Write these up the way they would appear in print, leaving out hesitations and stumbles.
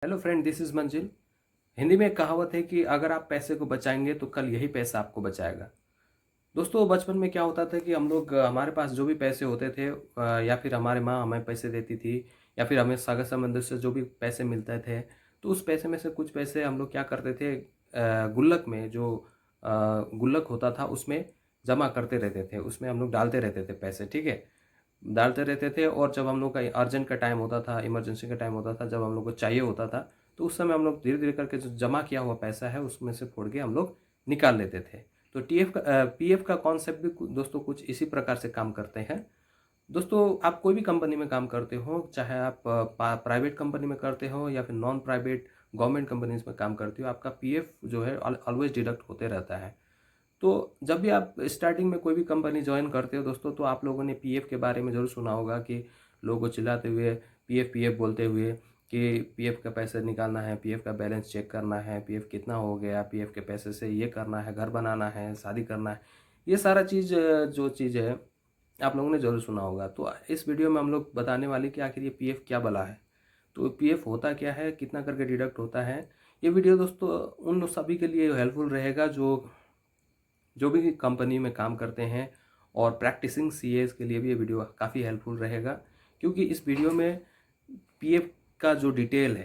Hello friend, this is मंजिल। हिंदी में एक कहावत है कि अगर आप पैसे को बचाएंगे तो कल यही पैसा आपको बचाएगा। दोस्तों, बचपन में क्या होता था कि हम लोग हमारे पास जो भी पैसे होते थे या फिर हमारे माँ हमें पैसे देती थी या फिर हमें सगा संबंधी से जो भी पैसे मिलते थे, तो उस पैसे में से कुछ पैसे हम लोग क्या करते थे, गुल्लक में जो गुल्लक होता था उसमें जमा करते रहते थे, उसमें हम लोग डालते रहते थे पैसे। ठीक है, डालते रहते थे और जब हम लोग का अर्जेंट का टाइम होता था, इमरजेंसी का टाइम होता था, जब हम लोग को चाहिए होता था, तो उस समय हम लोग धीरे धीरे करके जो जमा किया हुआ पैसा है उसमें से फोड़ के हम लोग निकाल लेते थे। तो पीएफ का कॉन्सेप्ट भी दोस्तों कुछ इसी प्रकार से काम करते हैं। दोस्तों, आप कोई भी कंपनी में काम करते हो, चाहे आप प्राइवेट कंपनी में करते हो या फिर नॉन प्राइवेट गवर्नमेंट कंपनीज में काम करते हो, आपका पीएफ जो है ऑलवेज डिडक्ट होते रहता है। तो जब भी आप स्टार्टिंग में कोई भी कंपनी ज्वाइन करते हो दोस्तों, तो आप लोगों ने पीएफ के बारे में ज़रूर सुना होगा कि लोगों को चिल्लाते हुए पीएफ पीएफ बोलते हुए कि पीएफ का पैसा निकालना है, पीएफ का बैलेंस चेक करना है, पीएफ कितना हो गया, पीएफ के पैसे से ये करना है, घर बनाना है, शादी करना है। ये सारा चीज़ जो चीज़ है आप लोगों ने ज़रूर सुना होगा। तो इस वीडियो में हम लोग बताने वाले कि आखिर ये पीएफ क्या भला है, तो पीएफ होता क्या है, कितना करके डिडक्ट होता है। ये वीडियो दोस्तों उन सभी के लिए हेल्पफुल रहेगा जो जो भी कंपनी में काम करते हैं, और प्रैक्टिसिंग सीएस के लिए भी ये वीडियो काफ़ी हेल्पफुल रहेगा, क्योंकि इस वीडियो में पीएफ का जो डिटेल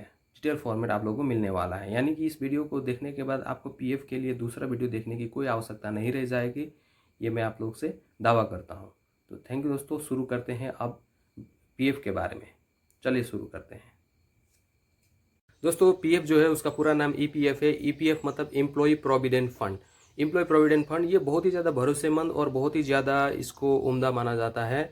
फॉर्मेट आप लोगों को मिलने वाला है। यानी कि इस वीडियो को देखने के बाद आपको पीएफ के लिए दूसरा वीडियो देखने की कोई आवश्यकता नहीं रह जाएगी, ये मैं आप लोग से दावा करता हूँ। तो थैंक यू दोस्तों, शुरू करते हैं अब पीएफ के बारे में। चलिए शुरू करते हैं। दोस्तों, पीएफ जो है उसका पूरा नाम ईपीएफ है। ईपीएफ मतलब employ provident fund. Employ provident fund ये बहुत ही ज़्यादा भरोसेमंद और बहुत ही ज़्यादा इसको उम्दा माना जाता है,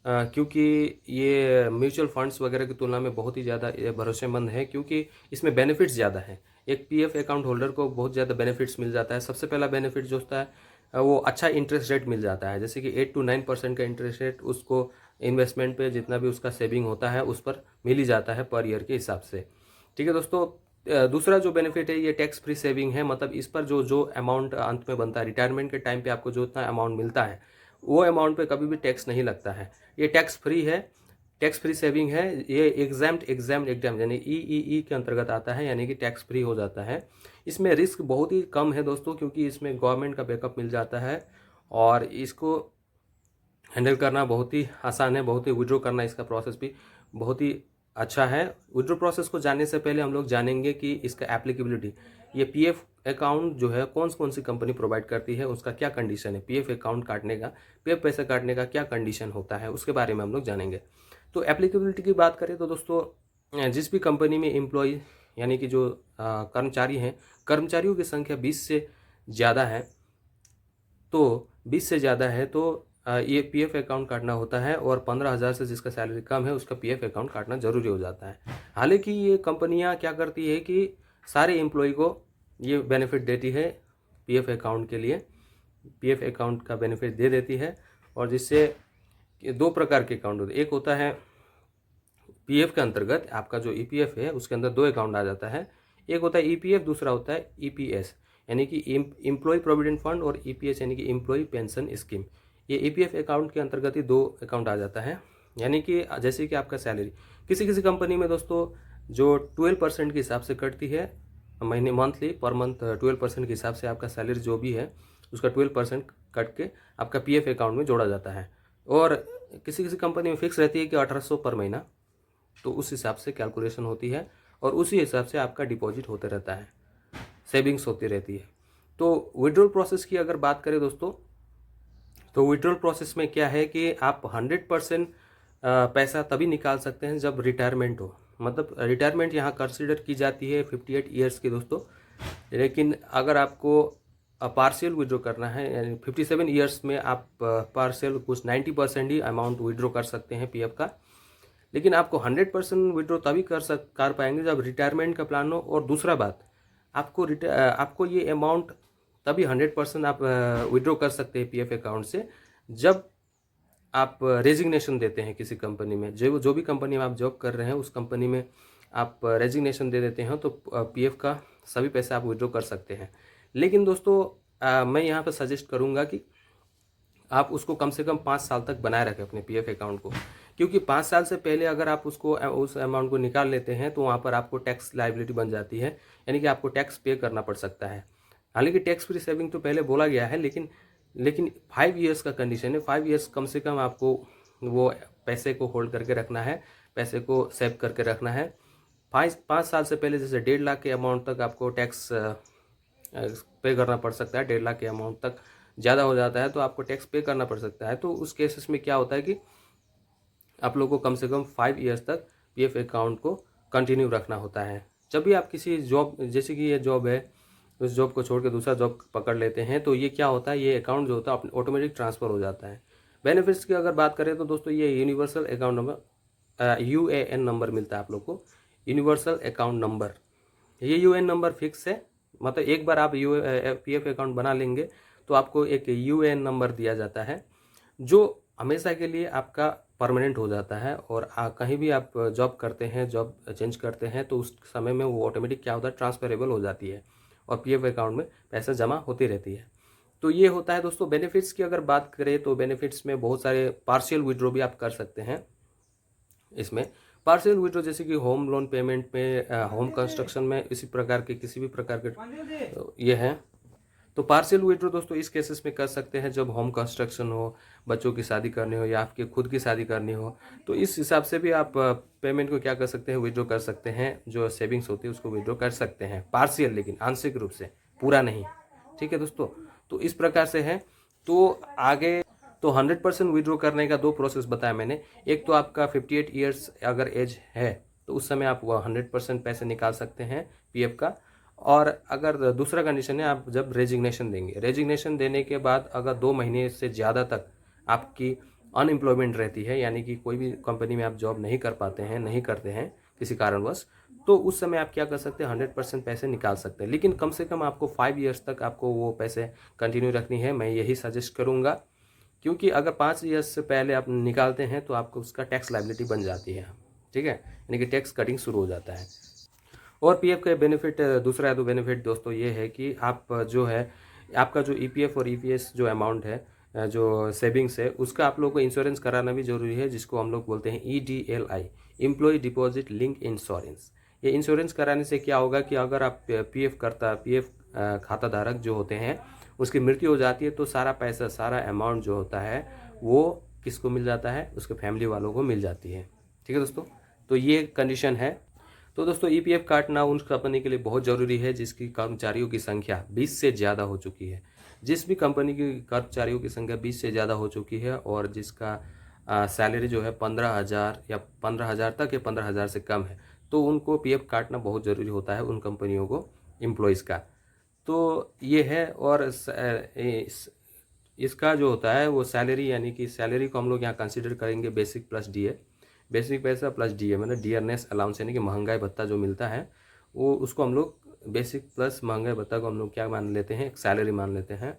क्योंकि ये म्यूचुअल फंड्स वगैरह की तुलना में बहुत ही ज़्यादा ये भरोसेमंद है, क्योंकि इसमें बेनिफिट्स ज़्यादा हैं। एक पीएफ अकाउंट होल्डर को बहुत ज़्यादा बेनिफिट्स मिल जाता है। सबसे पहला बेनिफिट जो होता है वो अच्छा इंटरेस्ट रेट मिल जाता है, जैसे कि 8 to 9% का इंटरेस्ट रेट उसको इन्वेस्टमेंट पे जितना भी उसका सेविंग होता है उस पर मिल ही जाता है पर ईयर के हिसाब से। ठीक है दोस्तों, दूसरा जो बेनिफिट है ये टैक्स फ्री सेविंग है। मतलब इस पर जो अमाउंट अंत में बनता है, रिटायरमेंट के टाइम पे आपको जो इतना अमाउंट मिलता है वो अमाउंट पे कभी भी टैक्स नहीं लगता है। ये टैक्स फ्री है, टैक्स फ्री सेविंग है। ये एग्जाम यानी ई के अंतर्गत आता है, यानी कि टैक्स फ्री हो जाता है। इसमें रिस्क बहुत ही कम है दोस्तों, क्योंकि इसमें गवर्नमेंट का बैकअप मिल जाता है और इसको हैंडल करना बहुत ही आसान है। बहुत ही विड्रॉ करना इसका प्रोसेस भी बहुत ही अच्छा है। विड्रॉ प्रोसेस को जानने से पहले हम लोग जानेंगे कि इसका एप्लीकेबिलिटी, ये पीएफ अकाउंट जो है कौन सी कंपनी प्रोवाइड करती है, उसका क्या कंडीशन है, पीएफ अकाउंट काटने का, पीएफ पैसा काटने का क्या कंडीशन होता है, उसके बारे में हम लोग जानेंगे। तो एप्लीकेबिलिटी की बात करें तो दोस्तों, जिस भी कंपनी में एम्प्लॉय यानी कि जो कर्मचारी हैं, कर्मचारियों की संख्या 20 से ज़्यादा है, तो 20 से ज़्यादा है तो ये पीएफ अकाउंट काटना होता है, और 15,000 से जिसका सैलरी कम है उसका पीएफ अकाउंट काटना ज़रूरी हो जाता है। हालांकि ये कंपनियां क्या करती है कि सारे एम्प्लॉय को ये बेनिफिट देती है, पीएफ अकाउंट के लिए पीएफ अकाउंट का बेनिफिट दे देती है, और जिससे दो प्रकार के अकाउंट होते हैं। एक होता है पीएफ के अंतर्गत आपका जो ईपीएफ है उसके अंदर दो अकाउंट आ जाता है। एक होता है ईपीएफ, दूसरा होता है ईपीएस, यानी कि एम्प्लॉय प्रोविडेंट फंड, और ईपीएस यानी कि एम्प्लॉय पेंशन स्कीम। ये ईपीएफ अकाउंट के अंतर्गत ही दो अकाउंट आ जाता है। यानी कि जैसे कि आपका सैलरी किसी किसी कंपनी में दोस्तों जो 12% के हिसाब से कटती है, महीने मंथली पर मंथ 12% के हिसाब से आपका सैलरी जो भी है उसका 12% कट के आपका पीएफ अकाउंट में जोड़ा जाता है। और किसी किसी कंपनी में फिक्स रहती है कि 1800 पर महीना, तो उस हिसाब से कैलकुलेशन होती है और उसी हिसाब से आपका डिपॉजिट होते रहता है, सेविंग्स होती रहती है। तो विड्रॉल प्रोसेस की अगर बात करें दोस्तों, तो विड्रॉल प्रोसेस में क्या है कि आप 100% पैसा तभी निकाल सकते हैं जब रिटायरमेंट हो। मतलब रिटायरमेंट यहाँ कंसिडर की जाती है 58 ईयर्स की दोस्तों। लेकिन अगर आपको पार्शियल विड्रॉ करना है, यानी 57 ईयर्स में आप पार्शियल कुछ 90% ही अमाउंट विड्रॉ कर सकते हैं पीएफ का। लेकिन आपको 100% विड्रॉ तभी कर पाएंगे जब रिटायरमेंट का प्लान हो। और दूसरा बात, आपको ये अमाउंट तभी 100% आप विड्रॉ कर सकते हैं पीएफ अकाउंट से जब आप रेजिग्नेशन देते हैं किसी कंपनी में। जो भी कंपनी में आप जॉब कर रहे हैं उस कंपनी में आप रेजिग्नेशन दे देते हैं, तो पीएफ का सभी पैसे आप विड्रॉ कर सकते हैं। लेकिन दोस्तों, मैं यहाँ पर सजेस्ट करूँगा कि आप उसको कम से कम 5 साल तक बनाए रखें अपने पीएफ अकाउंट को, क्योंकि 5 साल से पहले अगर आप उसको उस अमाउंट को निकाल लेते हैं तो वहाँ पर आपको टैक्स लायबिलिटी बन जाती है, यानी कि आपको टैक्स पे करना पड़ सकता है। हालांकि टैक्स फ्री सेविंग तो पहले बोला गया है, लेकिन 5 ईयर्स का कंडीशन है। 5 ईयर्स कम से कम आपको वो पैसे को होल्ड करके रखना है, पैसे को सेव करके रखना है। 5 साल से पहले जैसे 1.5 लाख के अमाउंट तक आपको टैक्स पे करना पड़ सकता है। 1.5 लाख के अमाउंट तक ज़्यादा हो जाता है तो आपको टैक्स पे करना पड़ सकता है। तो उस केसेस में क्या होता है कि आप लोगों को कम से कम 5 ईयर्स तक पीएफ अकाउंट को कंटिन्यू रखना होता है। जब भी आप किसी जॉब, जैसे कि ये जॉब है, उस जॉब को छोड़ के दूसरा जॉब पकड़ लेते हैं तो ये क्या होता है, ये अकाउंट जो होता है ऑटोमेटिक ट्रांसफ़र हो जाता है। बेनिफिट्स की अगर बात करें तो दोस्तों ये universal account number, UAN number मिलता है आप लोग को, यूनिवर्सल अकाउंट नंबर। ये यूएएन नंबर फिक्स है, मतलब एक बार आप पीएफ अकाउंट बना लेंगे तो आपको एक यूएएन नंबर दिया जाता है जो हमेशा के लिए आपका परमानेंट हो जाता है। और कहीं भी आप जॉब करते हैं, जॉब चेंज करते हैं तो उस समय में वो ऑटोमेटिक क्या होता है, ट्रांसफरेबल हो जाती है और पीएफ अकाउंट में पैसा जमा होती रहती है। तो ये होता है दोस्तों। बेनिफिट्स की अगर बात करें तो बेनिफिट्स में बहुत सारे पार्शियल विड्रॉ भी आप कर सकते हैं। इसमें पार्शियल विड्रॉ जैसे कि होम लोन पेमेंट में, होम कंस्ट्रक्शन में, इसी प्रकार के किसी भी प्रकार के ये हैं। तो पार्शियल विड्रॉ दोस्तों इस केसेस में कर सकते हैं जब होम कंस्ट्रक्शन हो, बच्चों की शादी करनी हो या आपकी खुद की शादी करनी हो, तो इस हिसाब से भी आप पेमेंट को क्या कर सकते हैं, विड्रॉ कर सकते हैं। जो सेविंग्स होती है उसको विड्रॉ कर सकते हैं पार्शियल, लेकिन आंशिक रूप से, पूरा नहीं। ठीक है दोस्तों, तो इस प्रकार से है। तो आगे तो 100% विड्रॉ करने का 2 प्रोसेस बताया मैंने। एक तो आपका 58 ईयर्स अगर एज है तो उस समय आप 100% पैसे निकाल सकते हैं पीएफ का। और अगर दूसरा कंडीशन है, आप जब रेजिग्नेशन देंगे, रेजिग्नेशन देने के बाद अगर 2 महीने से ज़्यादा तक आपकी अनएम्प्लॉयमेंट रहती है, यानी कि कोई भी कंपनी में आप जॉब नहीं कर पाते हैं, नहीं करते हैं किसी कारणवश, तो उस समय आप क्या कर सकते हैं, 100% पैसे निकाल सकते हैं। लेकिन कम से कम आपको 5 ईयर्स तक आपको वो पैसे कंटिन्यू रखनी है, मैं यही सजेस्ट करूँगा। क्योंकि अगर 5 ईयर्स से पहले आप निकालते हैं तो आपको उसका टैक्स लायबिलिटी बन जाती है। ठीक है, यानी कि टैक्स कटिंग शुरू हो जाता है। और पीएफ का बेनिफिट, दूसरा तो बेनिफिट दोस्तों ये है कि आप जो है, आपका जो ईपीएफ और ईपीएस जो अमाउंट है, जो सेविंग्स है, उसका आप लोग को इंश्योरेंस कराना भी जरूरी है, जिसको हम लोग बोलते हैं ईडीएलआई, एम्प्लॉय डिपॉजिट लिंक इंश्योरेंस। ये इंश्योरेंस कराने से क्या होगा कि अगर आप पीएफ खाता धारक जो होते हैं उसकी मृत्यु हो जाती है तो सारा पैसा, सारा अमाउंट जो होता है वो किसको मिल जाता है, उसके फैमिली वालों को मिल जाती है। ठीक है दोस्तों, तो ये कंडीशन है। तो दोस्तों ईपीएफ काटना उन कंपनी के लिए बहुत ज़रूरी है जिसकी कर्मचारियों की संख्या 20 से ज़्यादा हो चुकी है। जिस भी कंपनी की कर्मचारियों की संख्या 20 से ज़्यादा हो चुकी है और जिसका सैलरी जो है 15,000 या 15,000 तक या 15,000 से कम है, तो उनको पीएफ काटना बहुत ज़रूरी होता है उन कंपनियों को, एम्प्लॉयज़ का। तो ये है। और इसका जो होता है वो सैलरी, यानी कि सैलरी को हम लोग यहाँ कंसिडर करेंगे बेसिक प्लस डीए, बेसिक पैसा प्लस डीए, मतलब डियरनेस अलाउंस, यानी कि महंगाई भत्ता जो मिलता है वो, उसको हम लोग बेसिक प्लस महंगाई भत्ता को हम लोग क्या मान लेते हैं, एक सैलरी मान लेते हैं।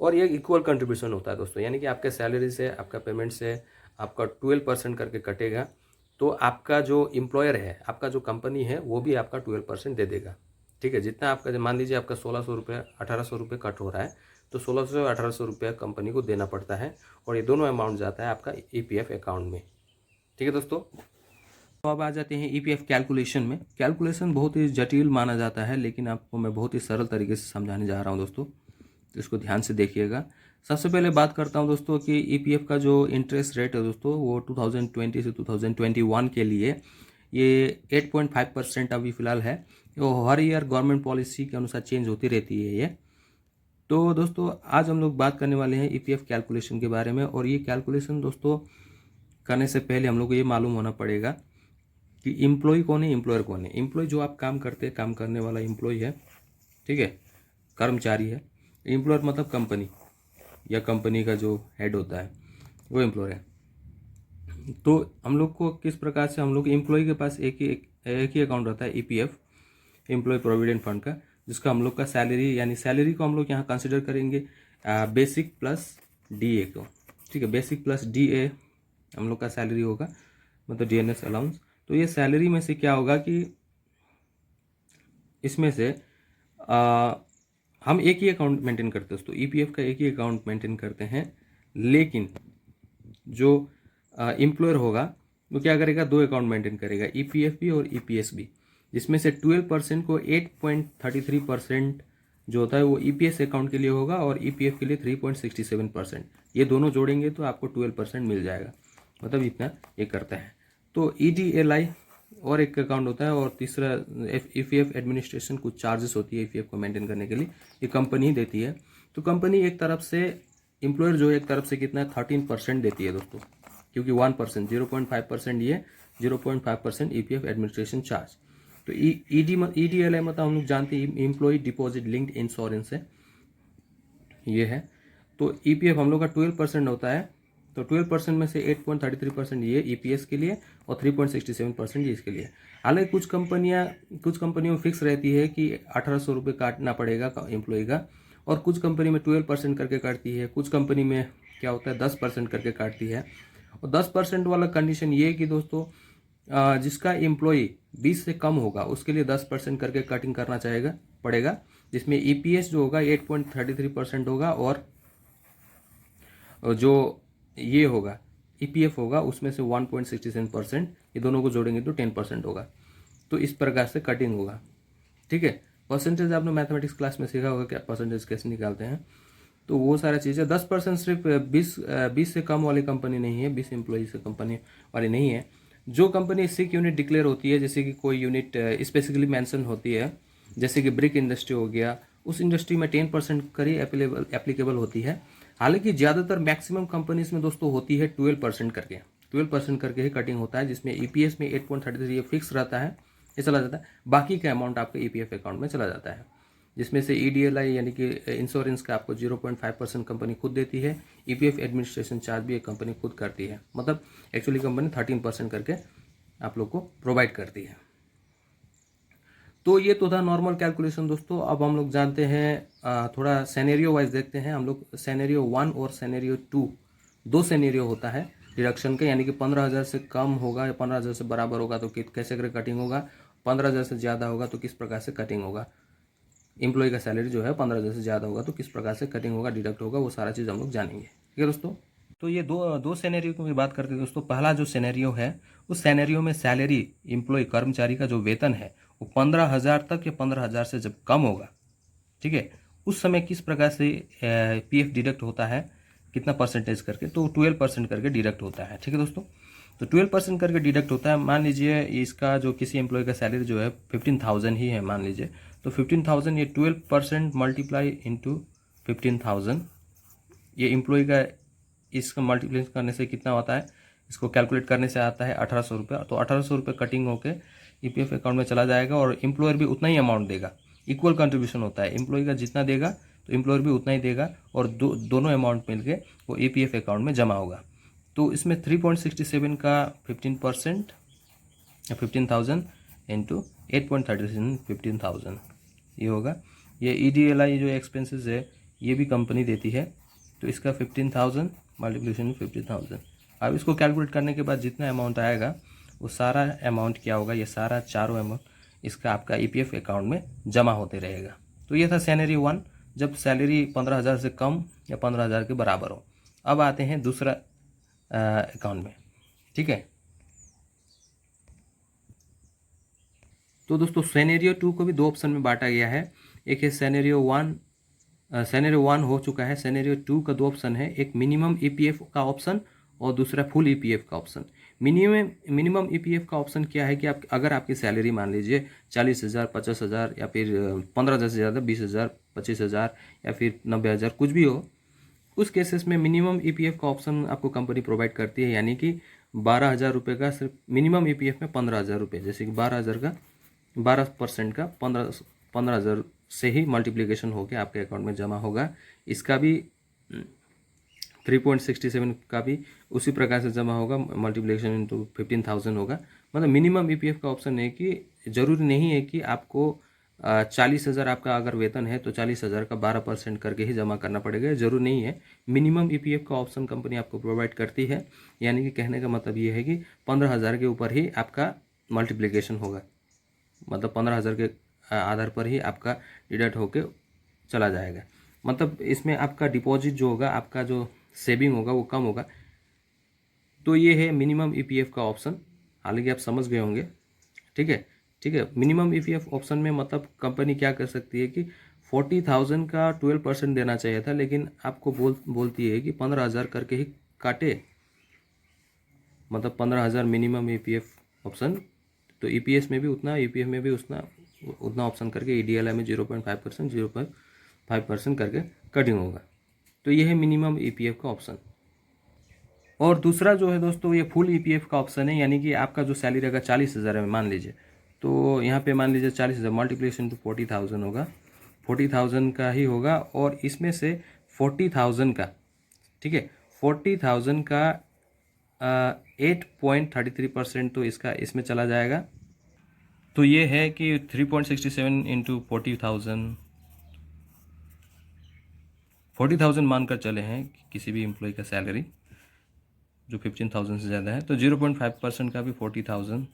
और ये इक्वल कंट्रीब्यूशन होता है दोस्तों, यानी कि आपके सैलरी से, आपका पेमेंट से आपका 12% करके कटेगा, तो आपका जो एम्प्लॉयर है, आपका जो कंपनी है, वो भी आपका 12% दे देगा। ठीक है, जितना आपका, मान लीजिए आपका 1600 रुपये, 1800 रुपये कट हो रहा है, तो 1600 1800 रुपये कंपनी को देना पड़ता है और ये दोनों अमाउंट जाता है आपका ईपीएफ अकाउंट में। ठीक है दोस्तों, तो अब आ जाते हैं ईपीएफ कैलकुलेशन में। कैलकुलेशन बहुत ही जटिल माना जाता है, लेकिन आपको मैं बहुत ही सरल तरीके से समझाने जा रहा हूं दोस्तों, तो इसको ध्यान से देखिएगा। सबसे पहले बात करता हूं दोस्तों कि ईपीएफ का जो इंटरेस्ट रेट है दोस्तों, वो 2020 से 2021 के लिए ये 8.5% अभी फ़िलहाल है। वो हर ईयर गवर्नमेंट पॉलिसी के अनुसार चेंज होती रहती है ये। तो दोस्तों आज हम लोग बात करने वाले हैं ईपीएफ कैलकुलेशन के बारे में। और ये कैलकुलेशन दोस्तों करने से पहले हम लोग को ये मालूम होना पड़ेगा कि एम्प्लॉय कौन है, एम्प्लॉयर कौन है। एम्प्लॉय जो आप काम करते हैं, काम करने वाला एम्प्लॉय है, ठीक है, कर्मचारी है। एम्प्लॉयर मतलब कंपनी या कंपनी का जो हेड होता है वो एम्प्लॉयर है। तो हम लोग को किस प्रकार से, हम लोग एम्प्लॉय के पास एक ही अकाउंट रहता है, ईपीएफ, एम्प्लॉय प्रोविडेंट फंड का, जिसका हम लोग का सैलरी, यानी सैलरी को हम लोग यहाँ कंसिडर करेंगे बेसिक प्लस डीए को। ठीक है, बेसिक प्लस डीए हम लोग का सैलरी होगा, मतलब डीएनएस अलाउंस। तो ये सैलरी में से क्या होगा कि इसमें से हम एक ही अकाउंट मेंटेन करते हैं दोस्तों, ईपीएफ का एक ही अकाउंट मेंटेन करते हैं, लेकिन जो एम्प्लॉयर होगा वो क्या करेगा, 2 अकाउंट मेंटेन करेगा, ईपीएफ भी और ईपीएस भी, जिसमें से 12% को 8.33% जो होता है वो ईपीएस अकाउंट के लिए होगा और ईपीएफ के लिए 3.67%। ये दोनों जोड़ेंगे तो आपको 12% मिल जाएगा, मतलब इतना ये करता है। तो ईडीएलआई और एक अकाउंट होता है, और तीसरा ईपीएफ एडमिनिस्ट्रेशन कुछ चार्जेस होती है ईपीएफ को मेंटेन करने के लिए, ये कंपनी ही देती है। तो कंपनी एक तरफ से, एम्प्लॉयर जो एक तरफ से कितना 13% देती है दोस्तों, क्योंकि 1%, 0.5% ये, 0.5% ईपीएफ एडमिनिस्ट्रेशन चार्ज। तो ईडीएलआई मतलब हम लोग जानते हैं एम्प्लॉय डिपॉजिट लिंक्ड इंश्योरेंस है, ये है। तो ईपीएफ हम लोग का 12% होता है, तो 12% में से 8.33% ये ईपीएस के लिए और 3.67% ये इसके लिए। हालांकि कुछ कंपनियों में फिक्स रहती है कि 1800 रुपये काटना पड़ेगा एम्प्लॉय का, और कुछ कंपनी में 12% करके काटती है, कुछ कंपनी में क्या होता है 10% करके काटती है। और 10% वाला कंडीशन ये है कि दोस्तों जिसका एम्प्लॉय 20 से कम होगा उसके लिए 10% करके कटिंग करना पड़ेगा, जिसमें ईपीएस जो होगा 8.33% होगा, और जो ये होगा ईपीएफ होगा उसमें से 1.67%, ये दोनों को जोड़ेंगे तो 10% होगा। तो इस प्रकार से कटिंग होगा, ठीक है। परसेंटेज आपने मैथमेटिक्स क्लास में सीखा होगा क्या परसेंटेज कैसे निकालते हैं, तो वो सारा चीज़ें। 10% सिर्फ 20 से कम वाली कंपनी नहीं है, 20 एम्प्लॉई से कंपनी वाली नहीं है। जो कंपनी सिक यूनिट डिक्लेयर होती है, जैसे कि कोई यूनिट स्पेसिफिकली मेंशन होती है, जैसे कि ब्रिक इंडस्ट्री हो गया, उस इंडस्ट्री में 10% कर ही एप्लीकेबल होती है। हालांकि ज़्यादातर मैक्सिमम कंपनीज में दोस्तों होती है 12% करके, 12% करके ही कटिंग होता है, जिसमें ईपीएस में 8.33 ये फिक्स रहता है, ये चला जाता है, बाकी का अमाउंट आपके ईपीएफ अकाउंट में चला जाता है, जिसमें से ईडीएलआई यानी कि इंश्योरेंस का आपको 0.5% कंपनी खुद देती है, ईपीएफ एडमिनिस्ट्रेशन चार्ज भी एक कंपनी खुद करती है, मतलब एक्चुअली कंपनी 13% करके आप लोग को प्रोवाइड करती है। तो ये तो था नॉर्मल कैलकुलेशन दोस्तों। अब हम लोग जानते हैं थोड़ा सेनेरियो वाइज देखते हैं हम लोग। सेनेरियो 1 और सेनेरियो 2, 2 सेनेरियो होता है डिडक्शन का, यानी कि 15,000 से कम होगा या 15,000 से बराबर होगा तो कैसे करके कटिंग होगा, 15,000 से ज़्यादा होगा तो किस प्रकार से कटिंग होगा, एम्प्लॉय का सैलरी जो है 15,000 से ज़्यादा होगा तो किस प्रकार से कटिंग होगा, डिडक्ट होगा, वो सारा चीज़ हम लोग जानेंगे, ठीक है दोस्तों। तो ये दो सिनेरियो की बात करते हैं दोस्तों। पहला जो सिनेरियो है, उस सिनेरियो में सैलरी एम्प्लॉय कर्मचारी का जो वेतन है वो 15,000 तक या 15,000 से जब कम होगा, ठीक है, उस समय किस प्रकार से पीएफ डिडक्ट होता है, कितना परसेंटेज करके, तो 12% करके डिडक्ट होता है, ठीक है दोस्तों। तो 12% करके डिडक्ट होता है। मान लीजिए इसका जो किसी एम्प्लॉय का सैलरी जो है 15,000 ही है मान लीजिए, तो 15,000 ये 12% मल्टीप्लाई इंटू 15,000, ये एम्प्लॉय का इसका मल्टीप्लाई करने से कितना होता है, इसको कैलकुलेट करने से आता है 1800 रुपये। तो 1800 रुपये कटिंग होकर ईपीएफ अकाउंट में चला जाएगा, और एम्प्लॉयर भी उतना ही अमाउंट देगा, इक्वल कंट्रीब्यूशन होता है, एम्प्लॉय का जितना देगा तो एम्प्लॉयर भी उतना ही देगा, और दोनों अमाउंट मिलके वो ईपीएफ अकाउंट में जमा होगा। तो इसमें 3.67 का 15% या 15,000 इंटू 8.37 15,000 ये होगा। ये ईडीएलआई जो एक्सपेंसेस है ये भी कंपनी देती है, तो इसका 15,000 मल्टीप्लिकेशन 15,000। अब इसको कैलकुलेट करने के बाद जितना अमाउंट आएगा वो सारा अमाउंट क्या होगा, ये सारा चारों अमाउंट इसका आपका ईपीएफ अकाउंट में जमा होते रहेगा। तो ये था सिनेरियो 1, जब सैलरी 15,000 से कम या 15,000 के बराबर हो। अब आते हैं दूसरा अकाउंट में, ठीक है। तो दोस्तों सिनेरियो 2 को भी 2 ऑप्शन में बांटा गया है। एक है सिनेरियो 1 हो चुका है। सिनेरियो 2 का 2 ऑप्शन है, एक मिनिमम ईपीएफ का ऑप्शन और दूसरा फुल ईपीएफ का ऑप्शन। मिनिमम ईपीएफ का ऑप्शन क्या है कि आप अगर आपकी सैलरी मान लीजिए 40,000, 50,000 या फिर 15,000 से ज़्यादा 20,000, 25,000 या फिर 90,000 कुछ भी हो, उस केसेस में मिनिमम ईपीएफ का ऑप्शन आपको कंपनी प्रोवाइड करती है, यानी कि 12,000 रुपये का सिर्फ मिनिमम ईपीएफ में 15,000 रुपये, जैसे कि 12,000 का 12% का 15,000 से ही मल्टीप्लिकेशन होकर आपके अकाउंट में जमा होगा। इसका भी 3.67 का भी उसी प्रकार से जमा होगा, मल्टीप्लिकेशन इंटू 15,000 होगा। मतलब मिनिमम ईपीएफ का ऑप्शन है कि ज़रूरी नहीं है कि आपको 40,000 आपका अगर वेतन है तो 40,000 का 12% करके ही जमा करना पड़ेगा, जरूर नहीं है। मिनिमम ईपीएफ का ऑप्शन कंपनी आपको प्रोवाइड करती है, यानी कि कहने का मतलब ये है कि 15,000 के ऊपर ही आपका मल्टीप्लिकेशन होगा, मतलब 15,000 के आधार पर ही आपका डिडक्ट होके चला जाएगा। मतलब इसमें आपका डिपॉजिट जो होगा, आपका जो सेविंग होगा वो कम होगा। तो ये है मिनिमम ईपीएफ का ऑप्शन, हालांकि आप समझ गए होंगे। ठीक है, ठीक है। मिनिमम ईपीएफ ऑप्शन में मतलब कंपनी क्या कर सकती है कि 40,000 का 12% देना चाहिए था, लेकिन आपको बोलती है कि 15,000 करके ही काटे, मतलब 15,000 मिनिमम ईपीएफ ऑप्शन। तो ईपीएस में भी उतना, ईपीएफ में भी उतना उतना ऑप्शन करके ईडीएलआई में 0.5%, 0.5% करके कटिंग होगा। तो ये है मिनिमम ईपीएफ का ऑप्शन। और दूसरा जो है दोस्तों, ये फुल ईपीएफ का ऑप्शन है, यानी कि आपका जो सैलरी रहेगा 40,000 है मान लीजिए, तो यहाँ पे मान लीजिए 40,000 मल्टीप्लिकेशन टू 40,000 होगा, 40,000 का ही होगा। और इसमें से 40,000 का, ठीक है, 40,000 का 8.33% तो इसका इसमें चला जाएगा। तो ये है कि 3.67 इंटू 40,000 मानकर चले हैं किसी भी एम्प्लॉय का सैलरी जो 15,000 से ज़्यादा है, तो 0.5% का भी 40,000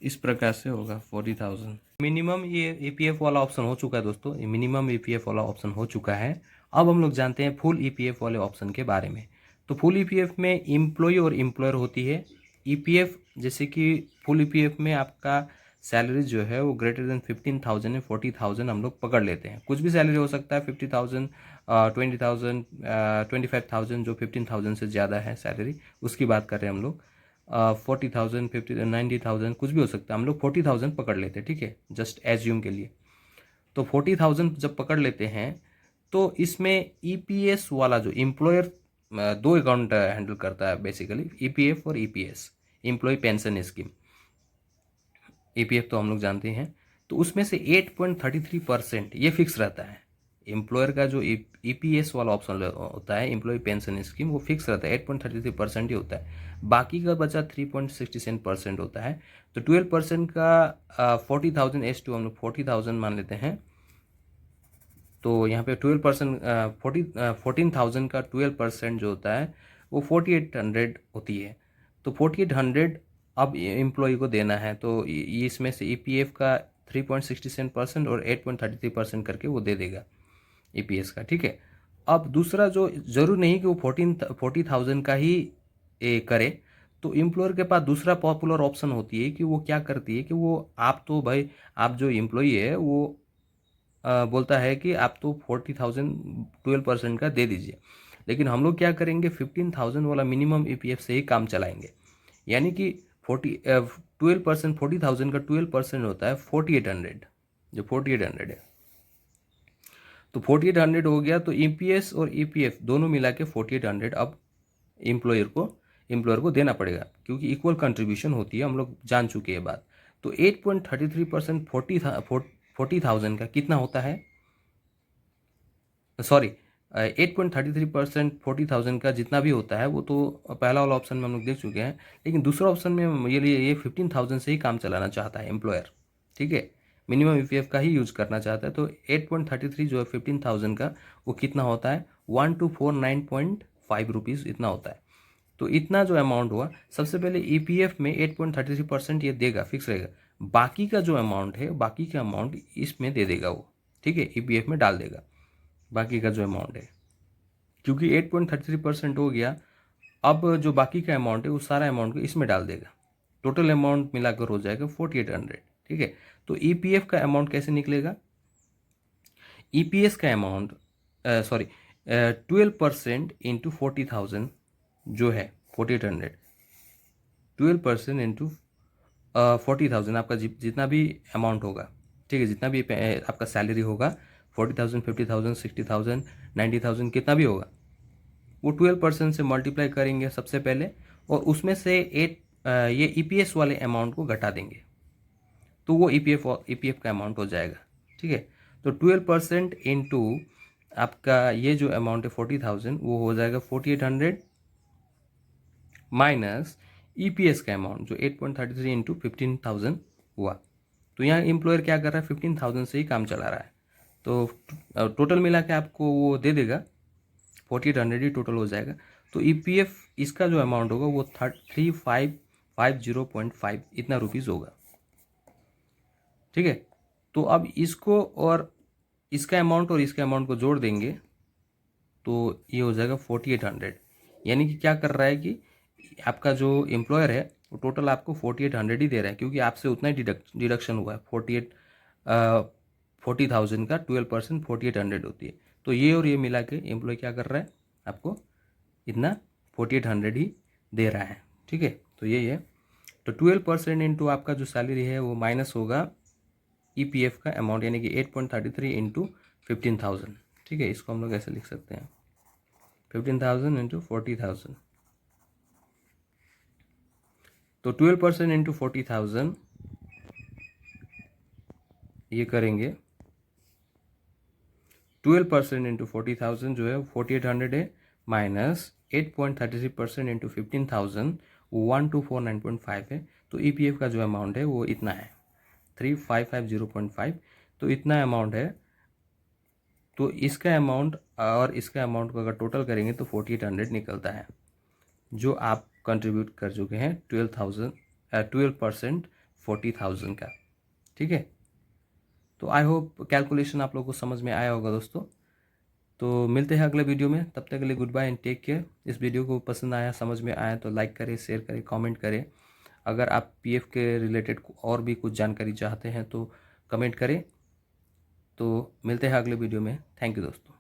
इस प्रकार से होगा 40,000। मिनिमम ये ईपीएफ वाला ऑप्शन हो चुका है दोस्तों, ये मिनिमम ईपीएफ वाला ऑप्शन हो चुका है। अब हम लोग जानते हैं फुल ईपीएफ वाले ऑप्शन के बारे में। तो फुल ईपीएफ में एम्प्लॉय और एम्प्लॉयर होती है। ईपीएफ जैसे कि फुल ईपीएफ में आपका सैलरी जो है वो ग्रेटर देन 15,000 है, 40,000 हम लोग पकड़ लेते हैं। कुछ भी सैलरी हो सकता है, 50,000, 20,000, 25,000, जो 15,000 से ज़्यादा है सैलरी उसकी बात कर रहे हैं हम लोग। 40,000, 50, 90,000 कुछ भी हो सकता है, हम लोग 40,000 पकड़ लेते हैं। ठीक है, जस्ट एज्यूम के लिए। तो 40,000 जब पकड़ लेते हैं तो इसमें ईपीएस वाला जो एम्प्लॉयर दो अकाउंट हैंडल करता है बेसिकली, ईपीएफ और EPS, employ pension scheme. EPF तो हम लोग जानते हैं। तो उसमें से 8.33% ये फिक्स रहता है। एम्प्लॉयर का जो ईपीएस वाला ऑप्शन होता है, एम्प्लॉय पेंशन स्कीम, वो फिक्स रहता है, 8.33% ही होता है। बाकी का बचा 3.67% होता है। तो 12% का 40,000 S2 हम लोग 40,000 मान लेते हैं। तो यहाँ पे 12% 14,000 का 12% जो होता है वो 4,800 होती है। तो 4,800 अब एम्प्लॉय को देना है, तो इसमें से ईपीएफ का 3.67% और 8.33% करके वो दे देगा ईपीएस का। ठीक है, अब दूसरा जो जरूर नहीं कि वो 40,000 का ही करे, तो एम्प्लॉयर के पास दूसरा पॉपुलर ऑप्शन होती है कि वो क्या करती है कि वो आप तो भाई, आप जो एम्प्लॉई है वो बोलता है कि आप तो 40,000 12% का दे दीजिए, लेकिन हम लोग क्या करेंगे 15,000 वाला मिनिमम ईपीएफ से ही काम चलाएंगे। यानी कि 12%, 40,000 का 12% होता है 4,800, जो 4,800 है। तो 4,800 हो गया, तो ईपीएस और ईपीएफ दोनों मिला के 4,800 अब एम्प्लॉयर को देना पड़ेगा, क्योंकि इक्वल कंट्रीब्यूशन होती है, हम लोग जान चुके हैं बात। तो 8.33% 40,000 का कितना होता है, सॉरी 8.33% 40,000 का जितना भी होता है वो तो पहला वाला ऑप्शन में हम लोग देख चुके हैं। लेकिन दूसरा ऑप्शन में ये 15,000 से ही काम चलाना चाहता है एम्प्लॉयर। ठीक है, मिनिमम ईपीएफ का ही यूज करना चाहता है। तो 8.33 जो है 15,000 का, वो कितना होता है 1249.5 रुपीज़ इतना होता है। तो इतना जो अमाउंट हुआ, सबसे पहले ईपीएफ में 8.33% ये देगा, फिक्स रहेगा। बाकी का जो अमाउंट है, बाकी का अमाउंट इसमें दे देगा वो। ठीक है, ईपीएफ में डाल देगा बाकी का जो अमाउंट है, क्योंकि 8.33% हो गया। अब जो बाकी का अमाउंट है वो सारा अमाउंट को इसमें डाल देगा, टोटल अमाउंट मिलाकर हो जाएगा 4,800। ठीक है, तो ईपीएफ का अमाउंट कैसे निकलेगा, ईपीएस का अमाउंट, सॉरी 12% इंटू 40,000 जो है 4,800, 12% इंटू 40,000 आपका जितना भी अमाउंट होगा। ठीक है, जितना भी आपका सैलरी होगा 40,000, 50,000, 60,000, 90,000 कितना भी होगा, वो 12% से मल्टीप्लाई करेंगे सबसे पहले, और उसमें से ये ईपीएस वाले अमाउंट को घटा देंगे, तो वो ईपीएफ का अमाउंट हो जाएगा। ठीक है, तो 12% इंटू आपका ये जो अमाउंट है 40,000 वो हो जाएगा 4,800 माइनस ईपीएस का अमाउंट जो 8.33 इंटू 15,000 हुआ। तो यहाँ एम्प्लॉयर क्या कर रहा है 15,000 से ही काम चला रहा है, तो टोटल मिला के आपको वो दे देगा 4,800 ही टोटल हो जाएगा। तो ईपीएफ इसका जो अमाउंट होगा वो 3,550.5 इतना रुपीज़ होगा। ठीक है, तो अब इसको और इसका अमाउंट और इसका अमाउंट को जोड़ देंगे तो ये हो जाएगा 4,800। यानी कि क्या कर रहा है कि आपका जो एम्प्लॉयर है वो टोटल आपको 4800 ही दे रहा है, क्योंकि आपसे उतना ही डिडक्शन हुआ है। 40,000 का 12% 4800 होती है। तो ये और ये मिला के एम्प्लॉय क्या कर रहा है, आपको इतना 4800 ही दे रहा है। ठीक है, तो यही है। तो 12% इंटू आपका जो सैलरी है वो माइनस होगा ईपीएफ का अमाउंट, यानी कि 8.33 इंटू 15,000। ठीक है, इसको हम लोग ऐसे लिख सकते हैं 15,000 इंटू 40,000। तो 12% इंटू 40,000 ये करेंगे, 12% इंटू 40,000 जो है 4800 है, माइनस 8.33% इंटू 15,000 1249.5 है। तो ईपीएफ का जो अमाउंट है वो इतना है 3550.5। तो इतना अमाउंट है। तो इसका अमाउंट और इसका अमाउंट को अगर टोटल करेंगे तो 4800 निकलता है, जो आप कंट्रीब्यूट कर चुके हैं 12% 40,000 का। ठीक है, तो आई होप कैलकुलेशन आप लोगों को समझ में आया होगा दोस्तों। तो मिलते हैं अगले वीडियो में, तब तक के लिए goodbye and take care. इस वीडियो को पसंद आया, समझ में आया तो लाइक करें, शेयर करें, कमेंट करें। अगर आप पीएफ के रिलेटेड और भी कुछ जानकारी चाहते हैं तो कमेंट करें। तो मिलते हैं अगले वीडियो में। थैंक यू दोस्तों।